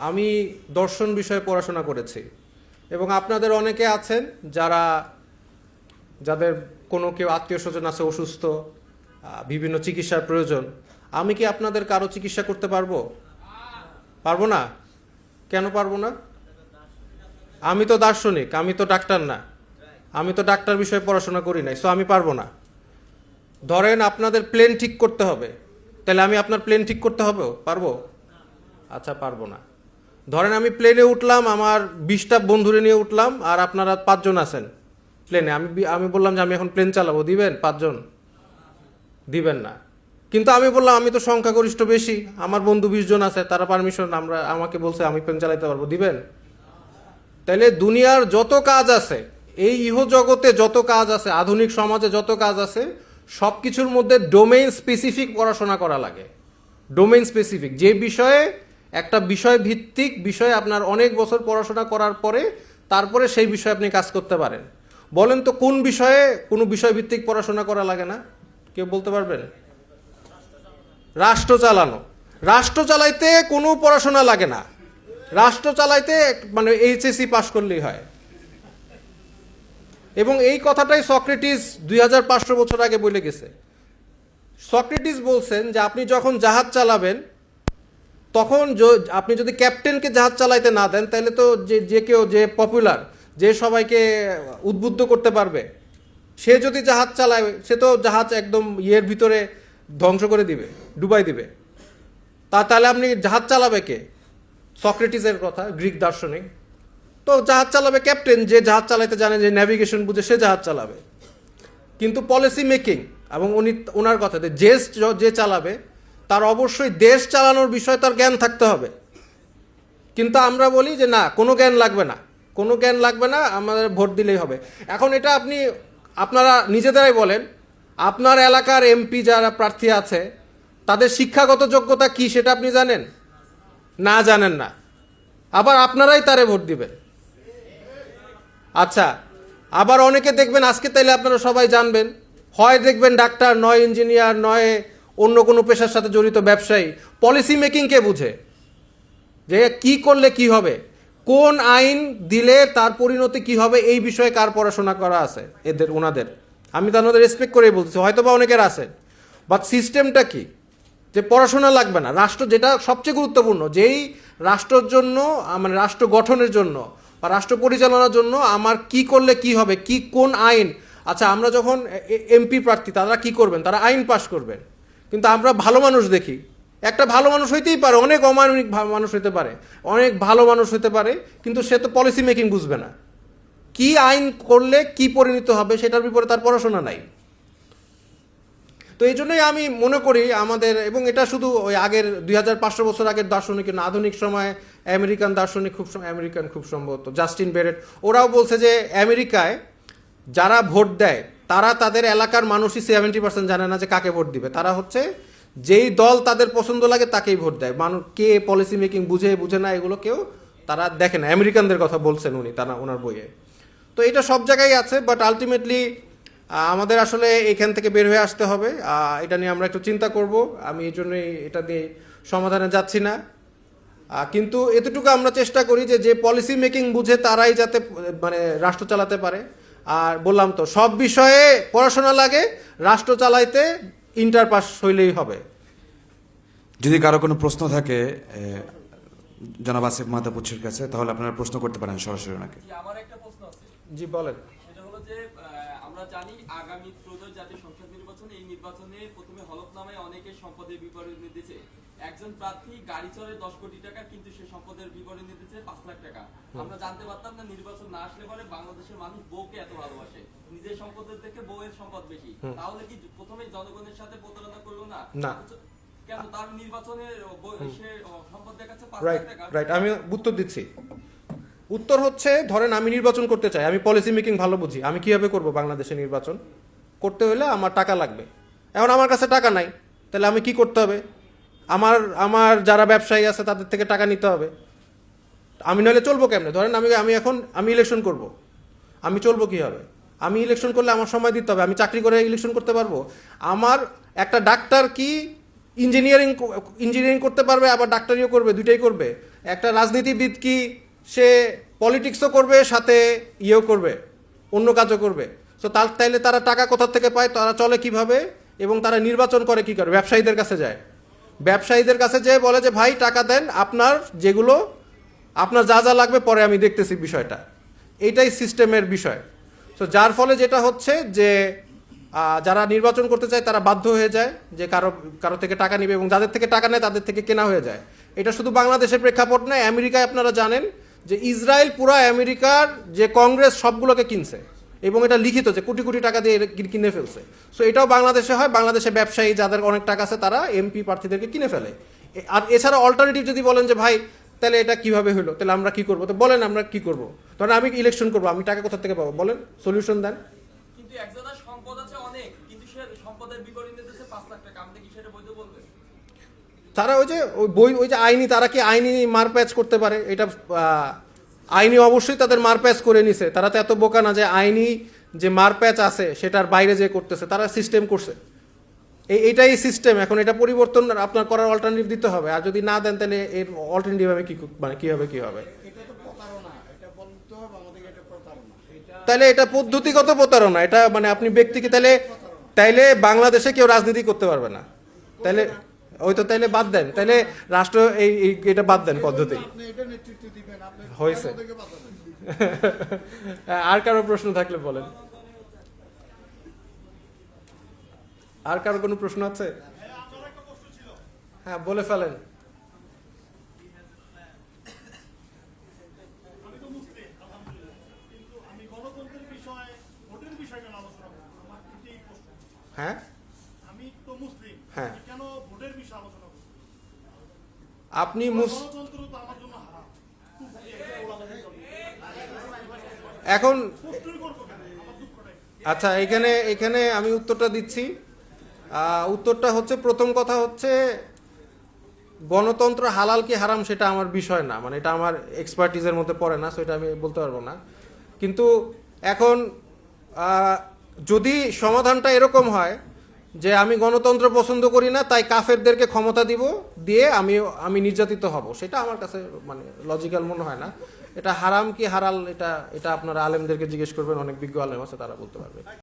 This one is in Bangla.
আমি দর্শন বিষয়ে পড়াশোনা করেছি এবং আপনাদের অনেকে আছেন যাদের কোনো কেউ আত্মীয় স্বজন আছে অসুস্থ, বিভিন্ন চিকিৎসার প্রয়োজন। আমি কি আপনাদের কারো চিকিৎসা করতে পারবো? পারবো না। কেন পারবো না? আমি তো দার্শনিক, আমি তো ডাক্তার না, আমি তো ডাক্তার বিষয়ে পড়াশোনা করি নাই, সো আমি পারবো না। ধরেন আপনাদের প্লেন ঠিক করতে হবে, তাহলে আমি আপনার প্লেন ঠিক করতে হবে পারবো? আচ্ছা, পারবো না। ধরেন আমি প্লেনে উঠলাম, আমার 20টা বন্ধুরে নিয়ে উঠলাম, আর আপনারা 5 জন আছেন প্লেনে। আমি বললাম যে আমি এখন প্লেন চালাবো, দিবেন? 5 জন দিবেন না। কিন্তু আমি বললাম আমি তো সংখ্যাগরিষ্ঠ বেশি, আমার বন্ধু 20 জন আছে, তারা পারমিশন আমাকে বলছে আমি প্লেন চালাতে পারবো, দিবেন? তাহলে দুনিয়ার যত কাজ আছে, এই ইহজগতে যত কাজ আছে, আধুনিক সমাজে যত কাজ আছে, সব কিছুর মধ্যে ডোমেইন স্পেসিফিক পড়াশোনা করা লাগে। ডোমেইন স্পেসিফিক, যে বিষয়ে একটা বিষয় ভিত্তিক বিষয়ে আপনার অনেক বছর পড়াশোনা করার পরে তারপরে সেই বিষয়ে আপনি কাজ করতে পারেন। বলেন তো কোন বিষয়ে কোনো বিষয় ভিত্তিক পড়াশোনা করা লাগে না? কেউ বলতে পারবেন? রাষ্ট্র চালানো। রাষ্ট্র চালাইতে কোনো পড়াশোনা লাগে না। রাষ্ট্র চালাইতে মানে এইচএসসি পাশ করলেই হয়। এবং এই কথাটাই সক্রেটিস 2500 বছর আগে বলে গেছে। সক্রেটিস বলছেন যে আপনি যখন জাহাজ চালাবেন, তখন আপনি যদি ক্যাপ্টেনকে জাহাজ চালাইতে না দেন, তাহলে তো যে কেউ যে পপুলার, যে সবাইকে উদ্বুদ্ধ করতে পারবে, সে যদি জাহাজ চালায়, সে তো জাহাজ একদম ইয়ের ভিতরে ধ্বংস করে দিবে, ডুবাই দিবে। তাহলে আপনি জাহাজ চালাবে কে? সক্রেটিসের কথা, গ্রিক দার্শনিক। তো জাহাজ চালাবে ক্যাপ্টেন, যে জাহাজ চালাইতে জানে, যে ন্যাভিগেশন বুঝে, সে জাহাজ চালাবে। কিন্তু পলিসি মেকিং এবং ওনার কথাতে যে চালাবে তার অবশ্যই দেশ চালানোর বিষয়ে তার জ্ঞান থাকতে হবে। কিন্তু আমরা বলি যে না, কোনো জ্ঞান লাগবে না, কোনো জ্ঞান লাগবে না, আমাদের ভোট দিলেই হবে। এখন এটা আপনারা নিজেদেরাই বলেন, আপনার এলাকার এমপি যারা প্রার্থী আছে তাদের শিক্ষাগত যোগ্যতা কি সেটা আপনি জানেন? না, জানেন না। আবার আপনারাই তারে ভোট দিবেন। আচ্ছা, আবার অনেকে দেখবেন, আজকে তাইলে আপনারা সবাই জানবেন, হয় দেখবেন ডাক্তার, নয় ইঞ্জিনিয়ার, নয় অন্য কোনো পেশার সাথে জড়িত ব্যবসায়ী। পলিসি মেকিং কে বুঝে? যে কি করলে কি হবে, কোন আইন দিলে তার পরিণতি কি হবে, এই বিষয়ে কার পড়াশোনা করা আছে ওনাদের? আমি তো ওনাদের রেসপেক্ট করেই বলছি, হয়তো বা অনেকের আছে, বাট সিস্টেমটা কি? যে পড়াশোনা লাগবে না। রাষ্ট্র যেটা সবচেয়ে গুরুত্বপূর্ণ, যেই রাষ্ট্রের জন্য, মানে রাষ্ট্র গঠনের জন্য বা রাষ্ট্র পরিচালনার জন্য আমার কি করলে কি হবে, কোন আইন। আচ্ছা, আমরা যখন এমপি প্রার্থী, তারা কি করবেন? তারা আইন পাশ করবেন। কিন্তু আমরা ভালো মানুষ দেখি, একটা ভালো মানুষ হইতেই পারে, অনেক অমানবিক মানুষ হইতে পারে, অনেক ভালো মানুষ হইতে পারে, কিন্তু সে তো পলিসি মেকিং বুঝবে না। কি আইন করলে কি পরিণত হবে সেটার বিপরীতে তার পড়াশোনা নাই। তো এই জন্যই আমি মনে করি আমাদের, এবং এটা শুধু ওই আগের 2500 বছর আগের দার্শনিক না, আধুনিক সময়ে আমেরিকান দার্শনিক, খুব সম্ভবত জাস্টিন বেরেট, ওরাও বলছে যে আমেরিকায় যারা ভোট দেয় তারা তাদের এলাকার মানুষই 70% জানে না যে কাকে ভোট দিবে। তারা হচ্ছে যেই দল তাদের পছন্দ লাগে তাকেই ভোট দেয়। মানুষ কে পলিসি মেকিং বুঝে না, এগুলো কেউ তারা দেখে না। আমেরিকানদের কথা বলছেন উনি, তারা ওনার বইয়ে। তো এটা সব জায়গায় আছে, বাট আলটিমেটলি আমাদের আসলে এখান থেকে বের হয়ে আসতে হবে। এটা নিয়ে আমরা একটু চিন্তা করব। আমি এই জন্যই এটা নিয়ে সমাধানে যাচ্ছি না। কিন্তু এতটুকু আমরা চেষ্টা করি যে পলিসি মেকিং বুঝে তারাই যাতে মানে রাষ্ট্র চালাতে পারে। আর বললাম তো, সব বিষয়ে পড়াশোনা লাগে, রাষ্ট্র চালাইতে ইন্টার পাস হইলেই হবে। যদি কারো কোনো প্রশ্ন থাকে জনাব আসিফ মাহতাবুচ্ছির কাছে, তাহলে আপনারা প্রশ্ন করতে পারেন সরাসরি ওনাকে। আমার একটা প্রশ্ন আছে। জি, বলেন। সেটা হলো যে আমরা জানি আগামী ত্রয়োদশ জাতীয় সংসদ নির্বাচনে, এই নির্বাচনে প্রথমে হলফনামায় অনেকে সম্পদের বিবরণী দিয়েছে। একজন প্রার্থী গাড়ি চড়ে 10 কোটি টাকা, কিন্তু সে সম্পদের বিবরণী দিয়েছে 5 লাখ টাকা। আমরা জানতে পারতাম না নির্বাচন না আসলে পরে বাংলাদেশের মানুষ বউকে এত ভালোবাসে, নিজের সম্পদের থেকে বউয়ের সম্পদ বেশি। তাহলে কি প্রথমে জনগণের সাথে প্রতারণা করলো না? না। কেন তার নির্বাচনে সে সম্পদ দেখাচ্ছে 5 লাখ রাইট, টাকা? রাইট। আমি উত্তর দিচ্ছি। উত্তর হচ্ছে, ধরেন আমি নির্বাচন করতে চাই, আমি পলিসি মেকিং ভালো বুঝি, আমি কিভাবে করব? বাংলাদেশে নির্বাচন করতে হলে আমার টাকা লাগবে। এখন আমার কাছে টাকা নাই, তাহলে আমি কি করতে হবে? আমার যারা ব্যবসায়ী আছে তাদের থেকে টাকা নিতে হবে। আমি নইলে চলবো কেমনে? ধরেন আমি ইলেকশন করব, আমি চলবো কীভাবে? আমি ইলেকশন করলে আমার সময় দিতে হবে। আমি চাকরি করে ইলেকশন করতে পারবো? আমার একটা ডাক্তার কি ইঞ্জিনিয়ারিং করতে পারবে, আবার ডাক্তারিও করবে, দুইটাই করবে? একটা রাজনীতিবিদ কি সে পলিটিক্সও করবে সাথে ইয়েও করবে, অন্য কাজও করবে। সো তাইলে তারা টাকা কোথা থেকে পায়, তারা চলে কিভাবে, এবং তারা নির্বাচন করে কি করে? ব্যবসায়ীদের কাছে যায়, ব্যবসায়ীদের কাছে যেয়ে বলে যে ভাই টাকা দেন, আপনার যেগুলো আপনার যা যা লাগবে পরে আমি দেখতেছি বিষয়টা। এইটাই সিস্টেমের বিষয়। সো যার ফলে যেটা হচ্ছে যে যারা নির্বাচন করতে চায় তারা বাধ্য হয়ে যায় যে কারো থেকে টাকা নিবে, এবং যাদের থেকে টাকা নেয় তাদের থেকে কেনা হয়ে যায়। এটা শুধু বাংলাদেশের প্রেক্ষাপট নয়, আমেরিকায় আপনারা জানেন যে ইসরায়েল পুরো আমেরিকার যে কংগ্রেস সবগুলোকে কিনছে, এবং এটা লিখিত যে কোটি কোটি টাকা দিয়ে কিনে ফেলছে। সো এটাও বাংলাদেশে হয়, বাংলাদেশে ব্যবসায়ী যাদের অনেক টাকা আছে তারা এমপি প্রার্থীদেরকে কিনে ফেলে। আর এছাড়া অল্টারনেটিভ যদি বলেন যে ভাই তাহলে এটা কিভাবে হলো, তাহলে আমরা কি করবো, তো বলেন আমরা কি করবো। ধরেন আমি ইলেকশন করবো, আমি টাকা কোথা থেকে পাবো বলেন, সলিউশন দেন। কিন্তু একজনের সম্পদ আছে অনেক, কিন্তু সে সম্পদের বিপরীতে দিতেছে 5 লাখ টাকা, আপনি কি সেটা বৈধ বলবেন? তারা ওই যে আইনি, তারা কি আইনি মারপ্যাচ করতে পারে? এটা আইনি অবশ্যই তাদের মারপ্যাচ করে নিছে, তারা তো এত বোকা না যে আইনি যে মারপ্যাচ আছে সেটার বাইরে যে করতেছে, তারা সিস্টেম করছে। এইটাই সিস্টেম। এখন এটা পরিবর্তন আপনার করার অল্টারনেটিভ দিতে হবে, আর যদি না দেন তাহলে এর অল্টারনেটিভ হবে কি হবে। তাহলে এটা পদ্ধতিগত প্রতারণা, এটা মানে আপনি ব্যক্তিকে তাইলে বাংলাদেশে কেউ রাজনীতি করতে পারবে না। তাইলে তাইলে বাদ দেন, তাইলে রাষ্ট্র এটা বাদ দেন পদ্ধতি। হয়েছে। আর কারো প্রশ্ন থাকলে বলেন। আর কারো কোনো প্রশ্ন আছে? হ্যাঁ বলে ফেলেন। হ্যাঁ আমি তো মুসলিম, হ্যাঁ কেন ভোটের বিষয়ে আলোচনা করব? আপনি গণতন্ত্র তো আমার জন্য হারাম। এখন প্রশ্নই করবো কেন? আমার দুঃখটাই। আচ্ছা, এখানে আমি উত্তরটা দিচ্ছি। উত্তরটা হচ্ছে, প্রথম কথা হচ্ছে গণতন্ত্র হালাল কি হারাম সেটা আমার বিষয় না, মানে এটা আমার এক্সপার্টিজের মধ্যে পড়ে না, সেটা আমি বলতে পারবো না। কিন্তু এখন যদি সমাধানটা এরকম হয় যে আমি গণতন্ত্র পছন্দ করি না তাই কাফেরদেরকে ক্ষমতা দিয়ে আমি নির্যাতিত হব, সেটা আমার কাছে মানে লজিক্যাল মনে হয় না। এটা হারাম কি হালাল এটা আপনারা আলেমদেরকে জিজ্ঞেস করবেন, অনেক বিজ্ঞ আলেম আছে তারা বলতে পারবে।